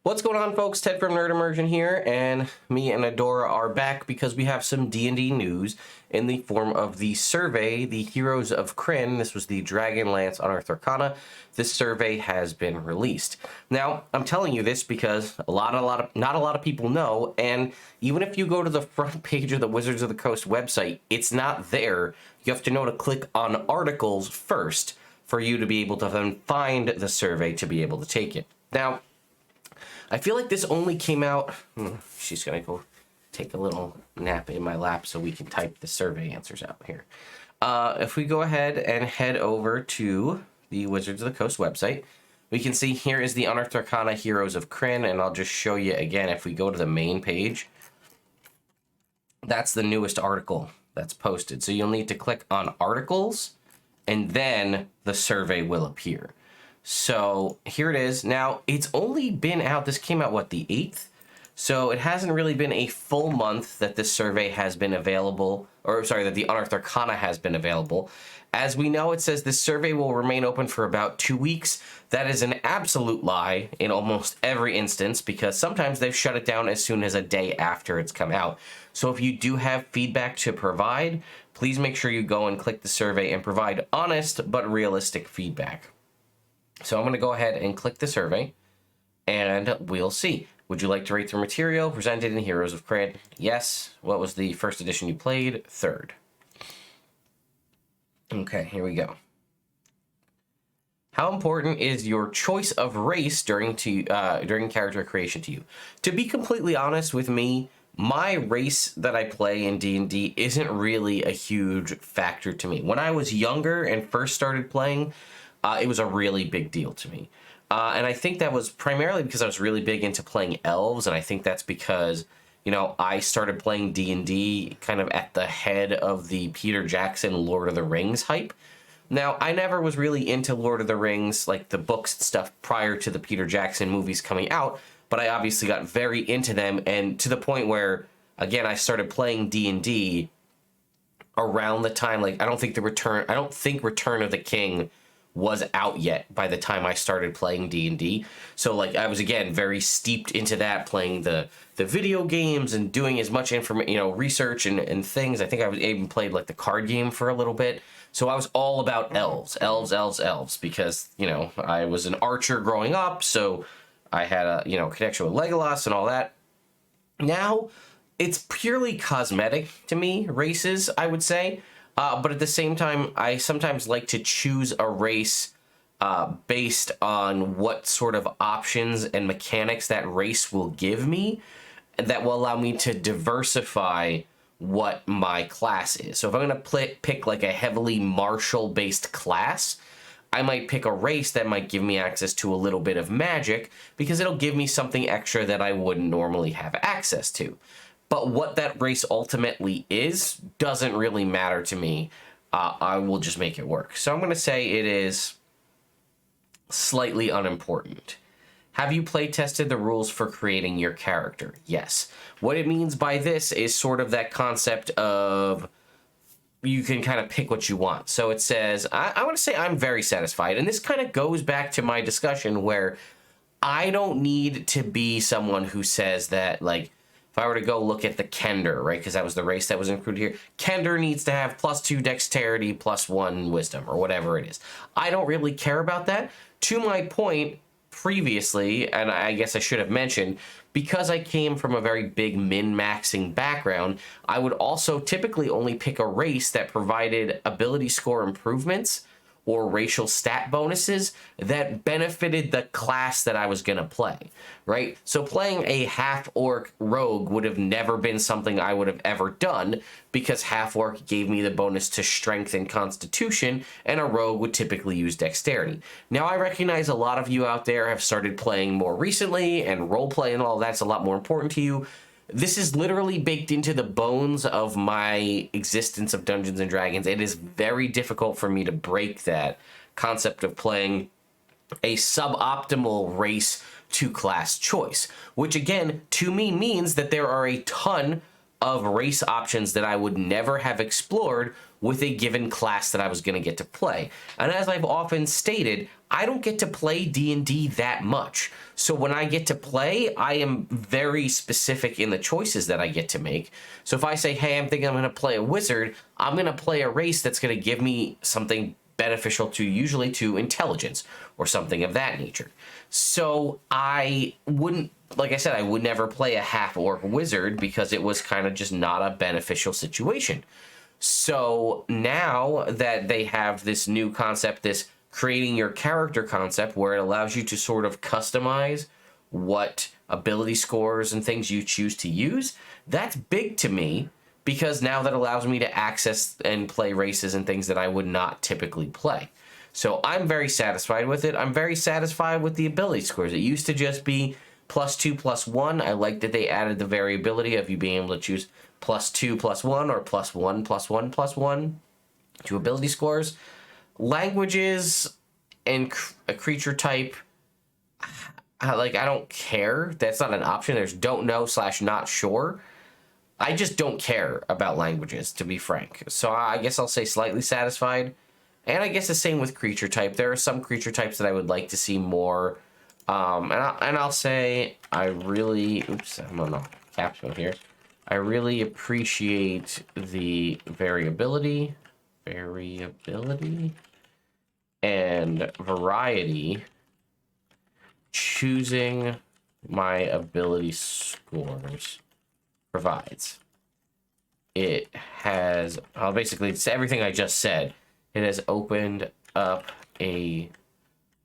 What's going on, folks? Ted from Immersion here, and me and Adora are back because we have some D&D news in the form of the survey, the Heroes of Krynn. This was the Dragonlance Unearthed Arcana. This survey has been released. Now, I'm telling you this because not a lot of people know, and even if you go to the front page of the Wizards of the Coast website, it's not there. You have to know to click on articles first for you to be able to then find the survey to be able to take it. Now, I feel like this only came out... She's going to go take a little nap in my lap so we can type the survey answers out here. If we go ahead and head over to the Wizards of the Coast website, we can see here is the Unearthed Arcana Heroes of Krynn, and I'll just show you again. If we go to the main page, that's the newest article that's posted. So you'll need to click on articles, and then the survey will appear. So here it is. Now, it's only been out, this came out, what, the 8th? So it hasn't really been a full month that this survey has been available, or sorry, that the Unearthed Arcana has been available. As we know, it says this survey will remain open for about 2 weeks. That is an absolute lie in almost every instance, because sometimes they've shut it down as soon as a day after it's come out. So if you do have feedback to provide, please make sure you go and click the survey and provide honest but realistic feedback. So I'm going to go ahead and click the survey, and we'll see. Would you like to rate the material presented in Heroes of Krynn? Yes. What was the first edition you played? 3rd. Okay, here we go. How important is your choice of race during character creation to you? To be completely honest with me, my race that I play in D&D isn't really a huge factor to me. When I was younger and first started playing, it was a really big deal to me. And I think that was primarily because I was really big into playing elves, and I think that's because, you know, I started playing D&D kind of at the head of the Peter Jackson Lord of the Rings hype. Now, I never was really into Lord of the Rings, like the books and stuff, prior to the Peter Jackson movies coming out, but I obviously got very into them, and to the point where, again, I started playing D&D around the time, like, I don't think Return of the King was out yet by the time I started playing D&D. So, like, I was, again, very steeped into that, playing the video games and doing as much research and things. I think I was even played, like, the card game for a little bit. So I was all about elves, because, you know, I was an archer growing up, so I had a, connection with Legolas and all that. Now, it's purely cosmetic to me, races, I would say. But at the same time, I sometimes like to choose a race based on what sort of options and mechanics that race will give me that will allow me to diversify what my class is. So if I'm going to pick like a heavily martial-based class, I might pick a race that might give me access to a little bit of magic because it'll give me something extra that I wouldn't normally have access to. But what that race ultimately is doesn't really matter to me. I will just make it work. So I'm going to say it is slightly unimportant. Have you play tested the rules for creating your character? Yes. What it means by this is sort of that concept of you can kind of pick what you want. So it says, I want to say I'm very satisfied. And this kind of goes back to my discussion where I don't need to be someone who says that, like, if I were to go look at the Kender, right, because that was the race that was included here, Kender needs to have +2 dexterity, +1 wisdom, or whatever it is. I don't really care about that. To my point previously, and I guess I should have mentioned, because I came from a very big min-maxing background, I would also typically only pick a race that provided ability score improvements or racial stat bonuses that benefited the class that I was going to play, right? So playing a half-orc rogue would have never been something I would have ever done because half-orc gave me the bonus to strength and constitution, and a rogue would typically use dexterity. Now, I recognize a lot of you out there have started playing more recently, and roleplay and all that's a lot more important to you. This is literally baked into the bones of my existence of Dungeons & Dragons. It is very difficult for me to break that concept of playing a suboptimal race to class choice, which again, to me, means that there are a ton of race options that I would never have explored with a given class that I was going to get to play. And as I've often stated, I don't get to play D&D that much. So when I get to play, I am very specific in the choices that I get to make. So if I say, hey, I'm thinking I'm going to play a wizard, I'm going to play a race that's going to give me something beneficial to, usually to intelligence or something of that nature. So I wouldn't, like I said, I would never play a half-orc wizard because it was kind of just not a beneficial situation. So now that they have this new concept, this creating your character concept, where it allows you to sort of customize what ability scores and things you choose to use, that's big to me, because now that allows me to access and play races and things that I would not typically play. So I'm very satisfied with it. I'm very satisfied with the ability scores. It used to just be +2, +1. I like that they added the variability of you being able to choose +2, +1, or +1, +1, +1 to ability scores. Languages and a creature type, I don't care. That's not an option. There's don't know / not sure. I just don't care about languages, to be frank. So I guess I'll say slightly satisfied. And I guess the same with creature type. There are some creature types that I would like to see more. And I'll say I really, I'm on the caps mode here. I really appreciate the variability and variety choosing my ability scores provides. It has, basically, it's everything I just said. It has opened up a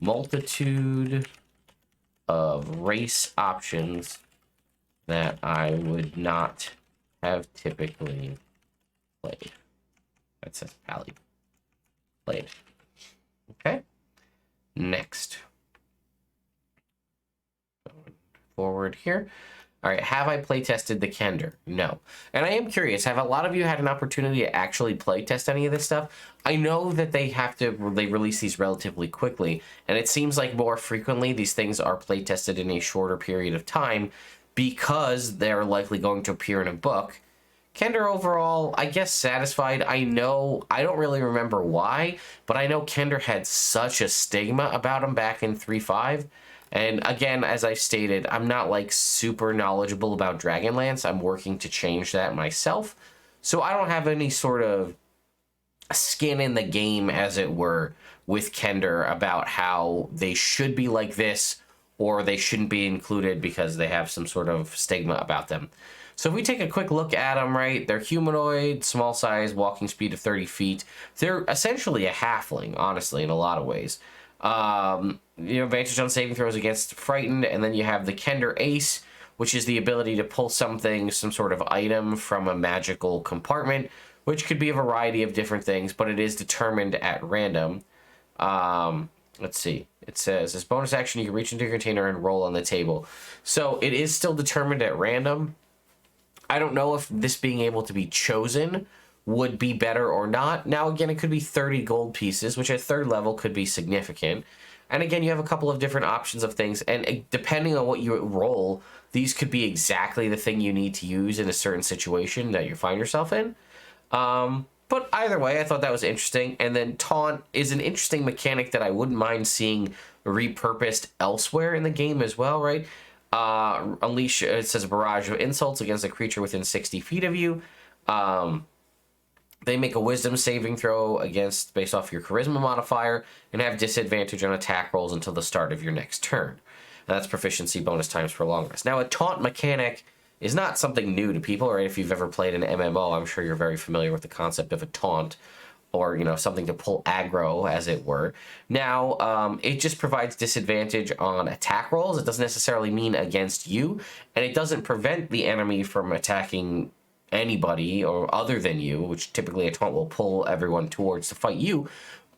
multitude of race options that I would not have typically played. That says played. Okay. Next. Going forward here. All right, have I play tested the Kender? No. And I am curious, have a lot of you had an opportunity to actually play test any of this stuff? I know that they release these relatively quickly, and it seems like more frequently these things are play tested in a shorter period of time because they're likely going to appear in a book. Kender overall, I guess satisfied. I don't really remember why, but I know Kender had such a stigma about him back in 3.5. And again, as I've stated, I'm not like super knowledgeable about Dragonlance. I'm working to change that myself. So I don't have any sort of skin in the game, as it were, with Kender about how they should be like this or they shouldn't be included because they have some sort of stigma about them. So if we take a quick look at them, right, they're humanoid, small size, walking speed of 30 feet. They're essentially a halfling, honestly, in a lot of ways. Advantage on saving throws against frightened, and then you have the Kender Ace, which is the ability to pull some sort of item from a magical compartment, which could be a variety of different things, but it is determined at random. Let's see. It says, as bonus action, you can reach into your container and roll on the table. So it is still determined at random. I don't know if this being able to be chosen would be better or not. Now, again, it could be 30 gold pieces, which at 3rd level could be significant. And again, you have a couple of different options of things, and depending on what you roll, these could be exactly the thing you need to use in a certain situation that you find yourself in. But either way, I thought that was interesting. And then Taunt is an interesting mechanic that I wouldn't mind seeing repurposed elsewhere in the game as well, right? Unleash, it says a barrage of insults against a creature within 60 feet of you. They make a wisdom saving throw based off your charisma modifier and have disadvantage on attack rolls until the start of your next turn. And that's proficiency bonus times for long rest. Now, a taunt mechanic is not something new to people, right? If you've ever played an MMO, I'm sure you're very familiar with the concept of a taunt, or, something to pull aggro, as it were. Now, it just provides disadvantage on attack rolls. It doesn't necessarily mean against you, and it doesn't prevent the enemy from attacking anybody or other than you, which typically a taunt will pull everyone towards to fight you.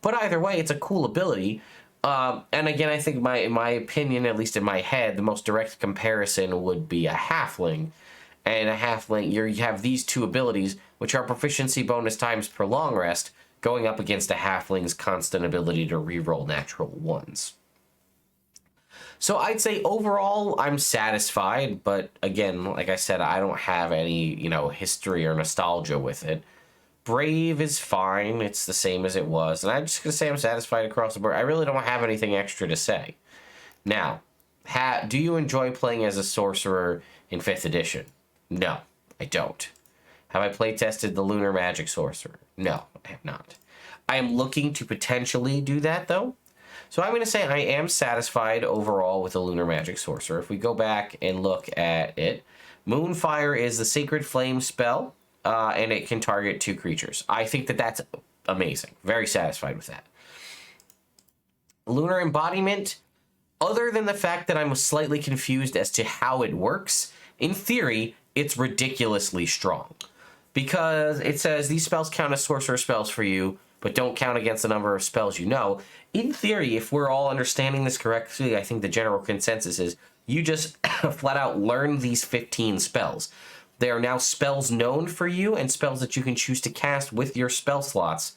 But either way, it's a cool ability. And again, I think in my opinion, at least in my head, the most direct comparison would be a halfling. And a halfling, you have these two abilities, which are proficiency bonus times per long rest, going up against a halfling's constant ability to reroll natural ones. So I'd say overall, I'm satisfied, but again, like I said, I don't have any, history or nostalgia with it. Brave is fine. It's the same as it was. And I'm just going to say I'm satisfied across the board. I really don't have anything extra to say. Now, do you enjoy playing as a sorcerer in 5th edition? No, I don't. Have I play tested the Lunar Magic Sorcerer? No, I have not. I am looking to potentially do that, though. So I'm going to say I am satisfied overall with the Lunar Magic Sorcerer. If we go back and look at it, Moonfire is the Sacred Flame spell, and it can target 2 creatures. I think that that's amazing. Very satisfied with that. Lunar Embodiment, other than the fact that I'm slightly confused as to how it works, in theory, it's ridiculously strong. Because it says these spells count as sorcerer spells for you, but don't count against the number of spells you know. In theory, if we're all understanding this correctly, I think the general consensus is you just flat out learn these 15 spells. They are now spells known for you and spells that you can choose to cast with your spell slots.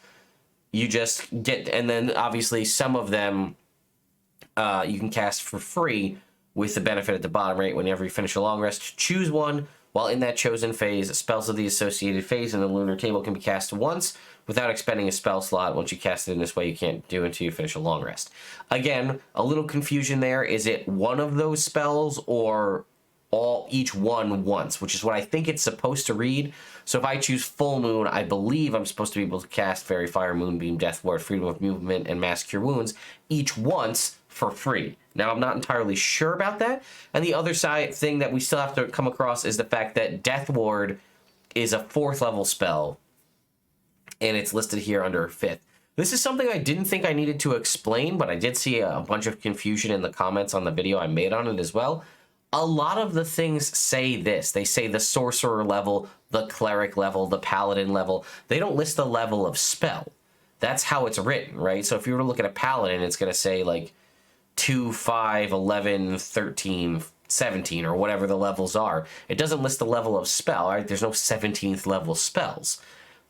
You just get, and then obviously some of them you can cast for free with the benefit at the bottom right. Whenever you finish a long rest, choose one. While in that chosen phase, spells of the associated phase in the lunar table can be cast once without expending a spell slot. Once you cast it in this way, you can't do it until you finish a long rest. Again, a little confusion there. Is it one of those spells or each one once, which is what I think it's supposed to read. So if I choose Full Moon, I believe I'm supposed to be able to cast Fairy Fire, Moonbeam, Death Ward, Freedom of Movement, and Mass Cure Wounds each once for free. Now, I'm not entirely sure about that. And the other side thing that we still have to come across is the fact that Death Ward is a 4th level spell, and it's listed here under 5th. This is something I didn't think I needed to explain, but I did see a bunch of confusion in the comments on the video I made on it as well. A lot of the things say this. They say the Sorcerer level, the Cleric level, the Paladin level. They don't list the level of spell. That's how it's written, right? So if you were to look at a Paladin, it's going to say like 2, 5, 11, 13, 17, or whatever the levels are. It doesn't list the level of spell, right? There's no 17th level spells.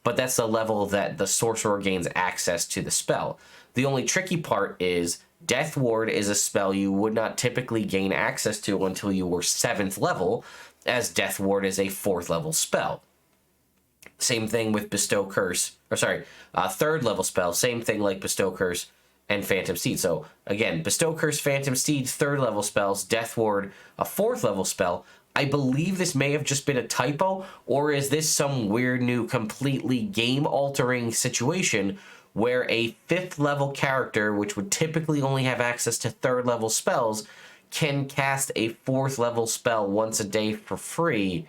But that's the level that the sorcerer gains access to the spell. The only tricky part is Death Ward is a spell you would not typically gain access to until you were 7th level, as Death Ward is a 4th level spell. Same thing with Bestow Curse, 3rd level spell, same thing like Bestow Curse and Phantom Steed. So again, Bestow Curse, Phantom Steed, 3rd level spells, Death Ward, a 4th level spell. I believe this may have just been a typo, or is this some weird new completely game-altering situation where a 5th level character, which would typically only have access to 3rd level spells, can cast a 4th level spell once a day for free,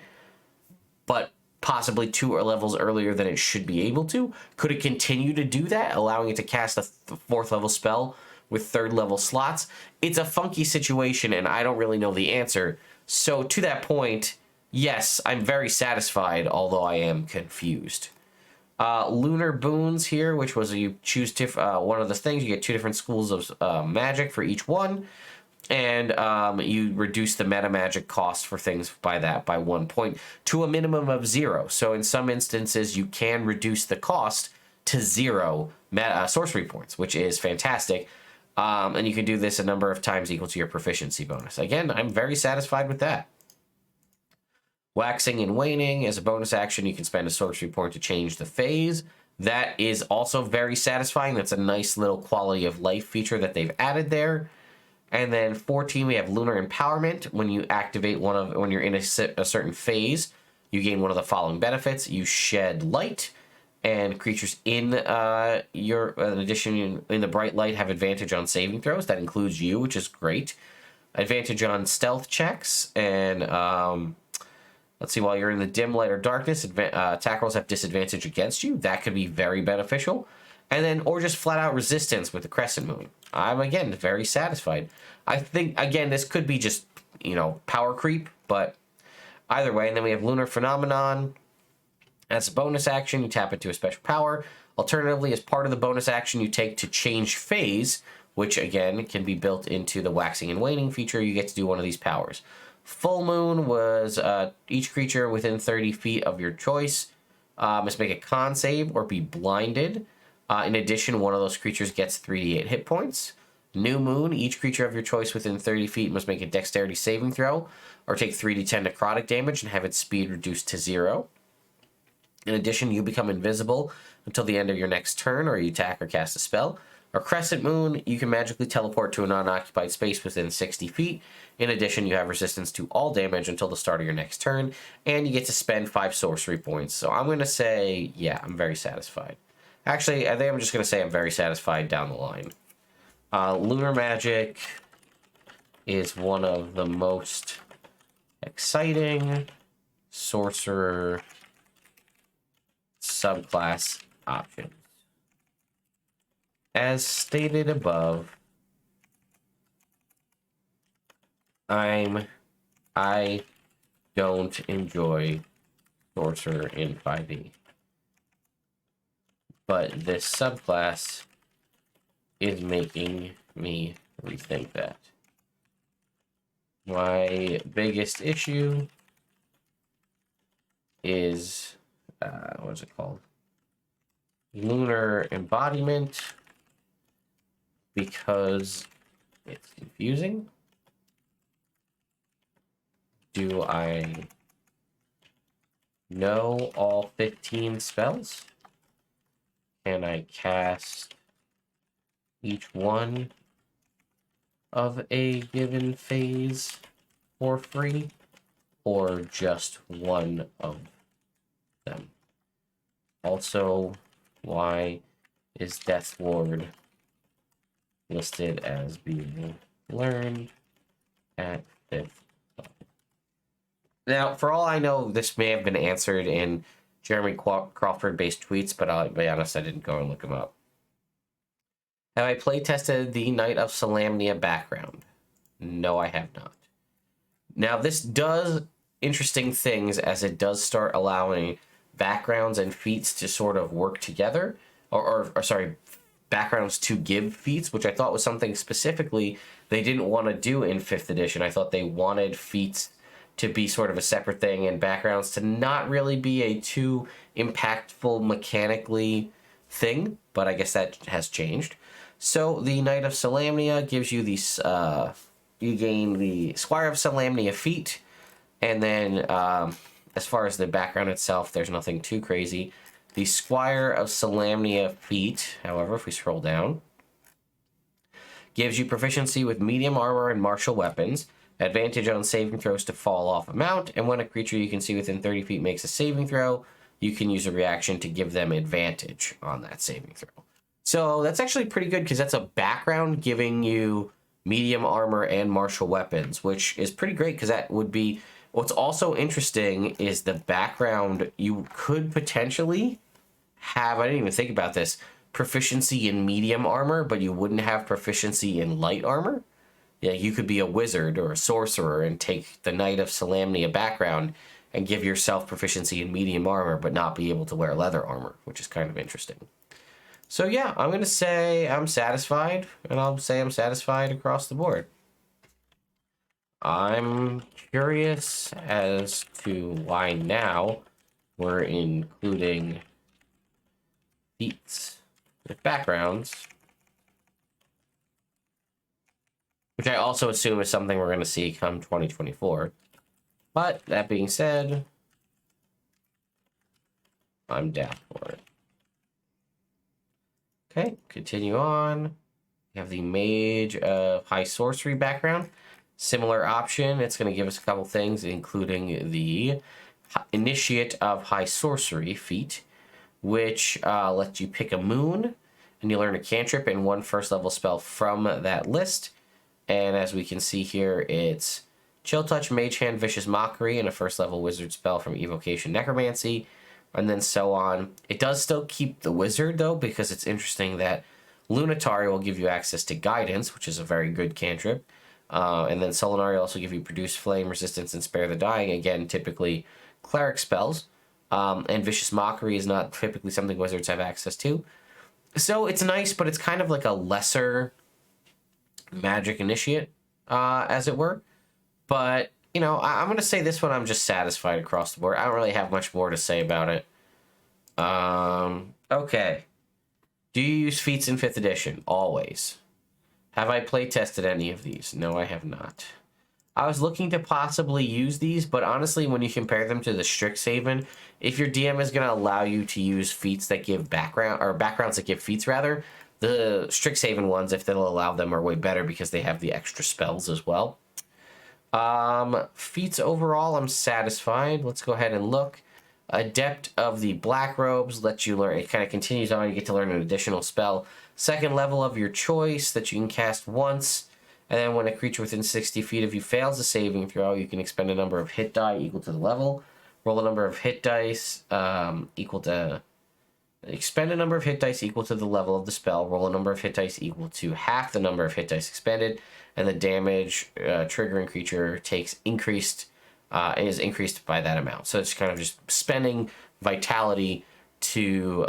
but possibly 2 levels earlier than it should be able to? Could it continue to do that, allowing it to cast a 4th level spell with 3rd level slots? It's a funky situation, and I don't really know the answer. So to that point, yes, I'm very satisfied, although I am confused. Lunar Boons here, which was you choose one of the things. You get 2 different schools of magic for each one. And you reduce the meta magic cost for things by 1 point to a minimum of 0. So in some instances, you can reduce the cost to 0 sorcery points, which is fantastic. And you can do this a number of times equal to your proficiency bonus. Again, I'm very satisfied with that. Waxing and Waning, as a bonus action, you can spend a sorcery point to change the phase. That is also very satisfying. That's a nice little quality of life feature that they've added there. And then 14, we have Lunar Empowerment. When you activate when you're in a certain phase, you gain one of the following benefits. You shed light, and creatures in addition in the bright light have advantage on saving throws. That includes you, which is great. Advantage on stealth checks, and let's see, while you're in the dim light or darkness, attack rolls have disadvantage against you. That could be very beneficial. And then, or just flat out resistance with the Crescent Moon. I'm, again, very satisfied. I think, again, this could be just, power creep, but either way. And then we have Lunar Phenomenon. As a bonus action, you tap into a special power. Alternatively, as part of the bonus action you take to change phase, which, again, can be built into the Waxing and Waning feature, you get to do one of these powers. Full Moon was each creature within 30 feet of your choice must make a con save or be blinded. In addition, one of those creatures gets 3d8 hit points. New Moon, each creature of your choice within 30 feet must make a dexterity saving throw or take 3d10 necrotic damage and have its speed reduced to 0. In addition, you become invisible until the end of your next turn, or you attack or cast a spell. Or Crescent Moon, you can magically teleport to an unoccupied space within 60 feet. In addition, you have resistance to all damage until the start of your next turn, and you get to spend 5 sorcery points. So I'm going to say, yeah, I'm very satisfied. Actually, I think I'm just going to say I'm very satisfied down the line. Lunar Magic is one of the most exciting Sorcerer subclass options. As stated above, I don't enjoy Sorcerer in 5e. But this subclass is making me rethink that. My biggest issue is, what's it called? Lunar Embodiment, because it's confusing. Do I know all 15 spells? Can I cast each one of a given phase for free, or just one of them? Also, why is Death Ward listed as being learned at 5th level? Now, for all I know, this may have been answered in Jeremy Crawford-based tweets, but I'll be honest, I didn't go and look them up. Have I play tested the Knight of Salamiya background? No, I have not. Now, this does interesting things as it does start allowing backgrounds and feats to sort of work together, or sorry, backgrounds to give feats, which I thought was something specifically they didn't want to do in 5th edition. I thought they wanted feats to be sort of a separate thing and backgrounds to not really be a too impactful mechanically thing, but I guess that has changed. So the Knight of Salamiya gives you these, you gain the Squire of Salamiya feat, and then as far as the background itself, there's nothing too crazy. The Squire of Salamiya feat, however, if we scroll down, gives you proficiency with medium armor and martial weapons, advantage on saving throws to fall off a mount, and when a creature you can see within 30 feet makes a saving throw, you can use a reaction to give them advantage on that saving throw. So that's actually pretty good because that's a background giving you medium armor and martial weapons, which is pretty great because that would be... What's also interesting is the background you could potentially have, I didn't even think about this, proficiency in medium armor, but you wouldn't have proficiency in light armor. Yeah, you could be a wizard or a sorcerer and take the Knight of Salamiya background and give yourself proficiency in medium armor, but not be able to wear leather armor, which is kind of interesting. So yeah, I'm going to say I'm satisfied, and I'll say I'm satisfied across the board. I'm curious as to why now we're including feats with backgrounds, which I also assume is something we're going to see come 2024. But that being said, I'm down for it. Okay, continue on. We have the Mage of High Sorcery background. Similar option. It's going to give us a couple things, including the Initiate of High Sorcery feat, which lets you pick a moon, and you learn a cantrip and one first-level spell from that list. And as we can see here, it's Chill Touch, Mage Hand, Vicious Mockery, and a first-level wizard spell from Evocation Necromancy, and then so on. It does still keep the wizard, though, because it's interesting that Lunatari will give you access to Guidance, which is a very good cantrip. And then Solinari will also give you Produce Flame, Resistance, and Spare the Dying. Again, typically cleric spells. And Vicious Mockery is not typically something wizards have access to. So it's nice, but it's kind of like a lesser magic initiate, as it were. But, you know, I'm going to say this one I'm just satisfied across the board. I don't really have much more to say about it. Okay. Do you use feats in 5th edition? Always. Have I play tested any of these? No, I have not. I was looking to possibly use these, but honestly, when you compare them to the Strixhaven, if your DM is going to allow you to use feats that give background, or backgrounds that give feats rather, the Strixhaven ones, if they'll allow them, are way better because they have the extra spells as well. Feats overall, I'm satisfied. Let's go ahead and look. Adept of the Black Robes lets you learn, it kind of continues on, you get to learn an additional spell. Second level of your choice that you can cast once. And then when a creature within 60 feet of you fails a saving throw, you can expend a number of hit die equal to the level. Roll a number of hit dice equal to... Expend a number of hit dice equal to the level of the spell. Roll a number of hit dice equal to half the number of hit dice expended. And the damage triggering creature takes increased... is increased by that amount. So it's kind of just spending vitality to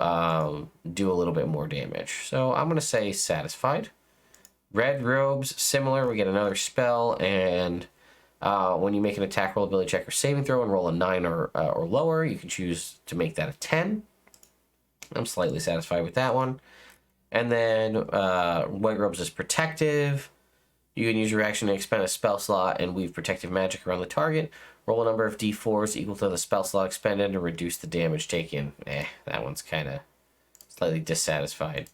do a little bit more damage. So I'm going to say satisfied. Red robes, similar. We get another spell, and when you make an attack roll, ability check, or saving throw, and roll a 9 or lower, you can choose to make that a 10. I'm slightly satisfied with that one. And then white robes is protective. You can use your action to expend a spell slot and weave protective magic around the target. Roll a number of d4s equal to the spell slot expended and reduce the damage taken. That one's kind of slightly dissatisfied.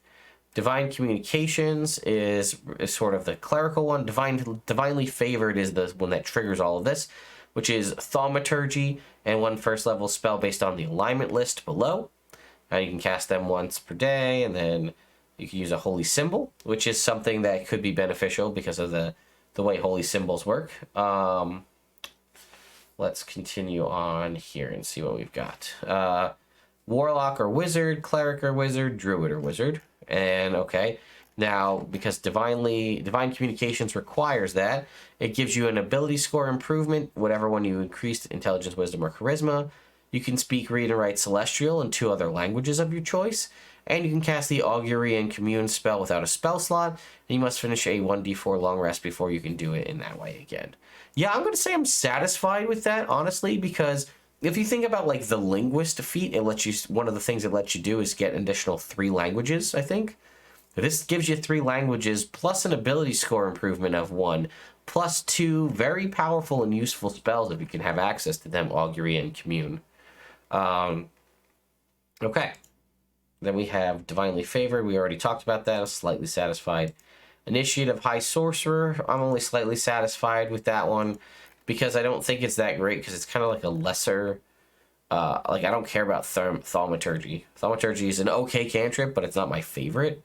Divine Communications is sort of the clerical one. Divinely Favored is the one that triggers all of this, which is Thaumaturgy and one first level spell based on the alignment list below. You can cast them once per day, and then you can use a Holy Symbol, which is something that could be beneficial because of the way Holy Symbols work. Let's continue on here and see what we've got. Warlock or Wizard, Cleric or Wizard, Druid or Wizard. And okay, now because Divine Communications requires that, it gives you an ability score improvement, whatever one you increased intelligence, wisdom, or charisma. You can speak, read, and write Celestial and 2 other languages of your choice. And you can cast the Augury and Commune spell without a spell slot. And you must finish a 1d4 long rest before you can do it in that way again. Yeah, I'm going to say I'm satisfied with that, honestly, because if you think about like the linguist feat, it lets you, one of the things it lets you do is get an additional 3 languages, I think. This gives you 3 languages plus an ability score improvement of 1, plus 2 very powerful and useful spells if you can have access to them, Augury and Commune. Okay. Then we have Divinely Favored. We already talked about that. I'm slightly satisfied. Initiative High Sorcerer. I'm only slightly satisfied with that one because I don't think it's that great because it's kind of like a lesser... like, I don't care about Thaumaturgy. Thaumaturgy is an okay cantrip, but it's not my favorite.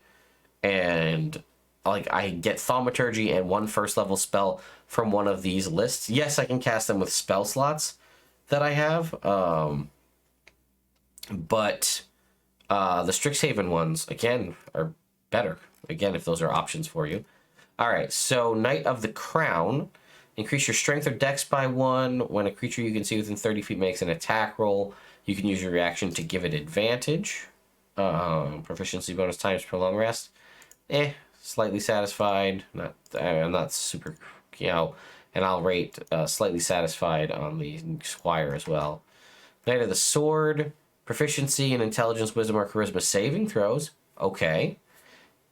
And, like, I get Thaumaturgy and 1 first level spell from one of these lists. Yes, I can cast them with spell slots that I have. But the Strixhaven ones, again, are better. Again, if those are options for you. All right, so Knight of the Crown. Increase your strength or dex by 1. When a creature you can see within 30 feet makes an attack roll, you can use your reaction to give it advantage. Proficiency bonus times per long rest. Slightly satisfied. I'm not super, and I'll rate slightly satisfied on the Squire as well. Knight of the Sword. Proficiency in intelligence, wisdom, or charisma saving throws. Okay.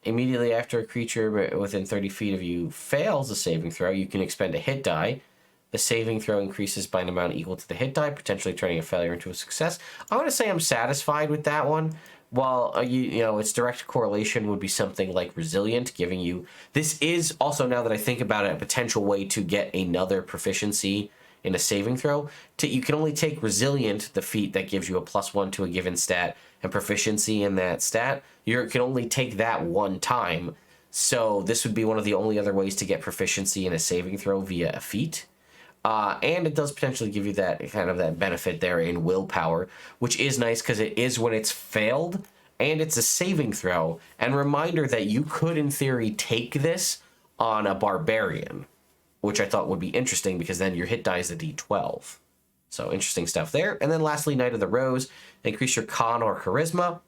Immediately after a creature within 30 feet of you fails a saving throw, you can expend a hit die. The saving throw increases by an amount equal to the hit die, potentially turning a failure into a success. I'm going to say I'm satisfied with that one. While, its direct correlation would be something like Resilient, giving you... This is also, now that I think about it, a potential way to get another proficiency in a saving throw. You can only take Resilient, the feat that gives you a +1 to a given stat, and proficiency in that stat. You can only take that one time. So this would be one of the only other ways to get proficiency in a saving throw via a feat. And it does potentially give you that kind of that benefit there in willpower, which is nice because it is when it's failed and it's a saving throw. And reminder that you could, in theory, take this on a barbarian, which I thought would be interesting because then your hit die is a d12. So interesting stuff there. And then lastly, Knight of the Rose. Increase your con or charisma.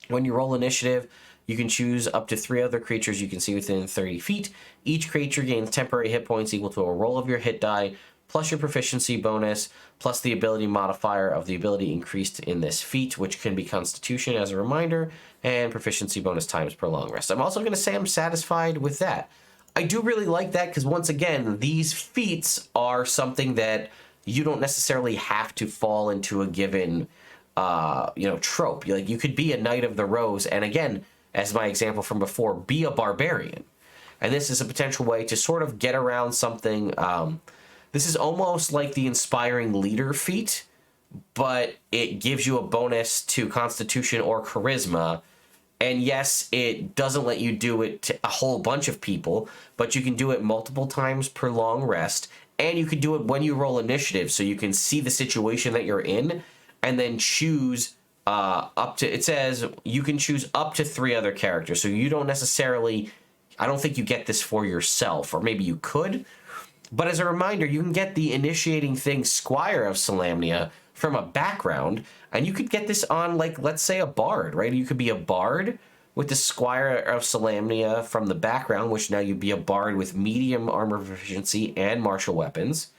When you roll initiative, you can choose up to 3 other creatures you can see within 30 feet. Each creature gains temporary hit points equal to a roll of your hit die plus your proficiency bonus, plus the ability modifier of the ability increased in this feat, which can be Constitution as a reminder, and proficiency bonus times per long rest. I'm also going to say I'm satisfied with that. I do really like that because, once again, these feats are something that you don't necessarily have to fall into a given, trope. Like, you could be a Knight of the Rose, and again, as my example from before, be a barbarian. And this is a potential way to sort of get around something. This is almost like the Inspiring Leader feat, but it gives you a bonus to Constitution or Charisma. And yes, it doesn't let you do it to a whole bunch of people, but you can do it multiple times per long rest. And you can do it when you roll initiative, so you can see the situation that you're in and then choose it says you can choose up to 3 other characters. So you don't necessarily, I don't think you get this for yourself, or maybe you could. But as a reminder, you can get the initiating thing Squire of Salamiya from a background, and you could get this on, like, let's say a bard, right? You could be a bard with the Squire of Salamiya from the background, which now you'd be a bard with medium armor proficiency and martial weapons.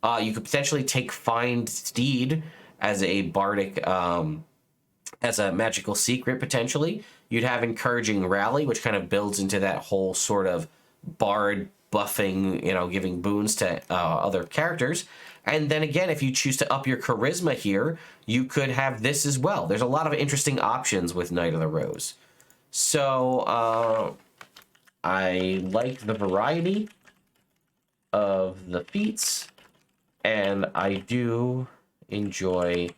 You could potentially take Find Steed as a bardic, as a magical secret, potentially. You'd have Encouraging Rally, which kind of builds into that whole sort of bard buffing, giving boons to other characters. And then again, if you choose to up your charisma here, you could have this as well. There's a lot of interesting options with Knight of the Rose. So I like the variety of the feats, and I do enjoy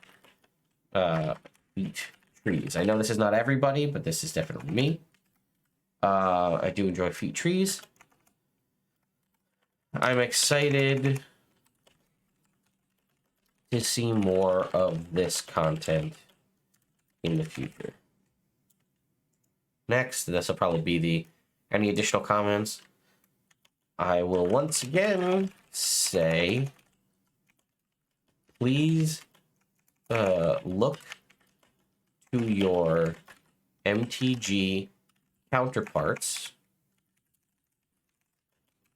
feat trees. I know this is not everybody, but this is definitely me. I do enjoy feat trees. I'm excited to see more of this content in the future. Next, this will probably be any additional comments. I will once again say, please look to your MTG counterparts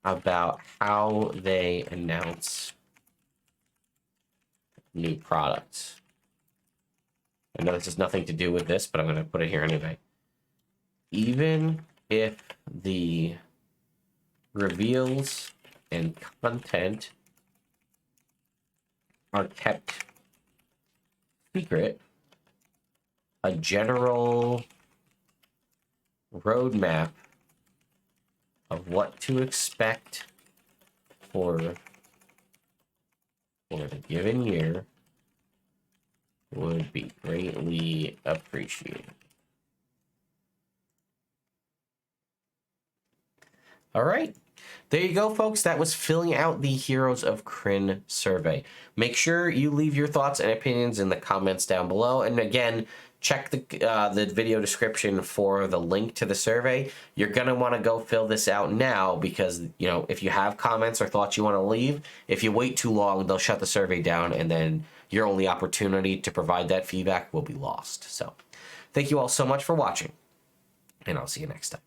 about how they announce new products. I know this has nothing to do with this, but I'm going to put it here anyway. Even if the reveals and content are kept secret, a general roadmap of what to expect for the given year would be greatly appreciated. All right. There you go, folks. That was filling out the Heroes of Krynn survey. Make sure you leave your thoughts and opinions in the comments down below. And again, check the video description for the link to the survey. You're going to want to go fill this out now because, if you have comments or thoughts you want to leave, if you wait too long, they'll shut the survey down, and then your only opportunity to provide that feedback will be lost. So thank you all so much for watching, and I'll see you next time.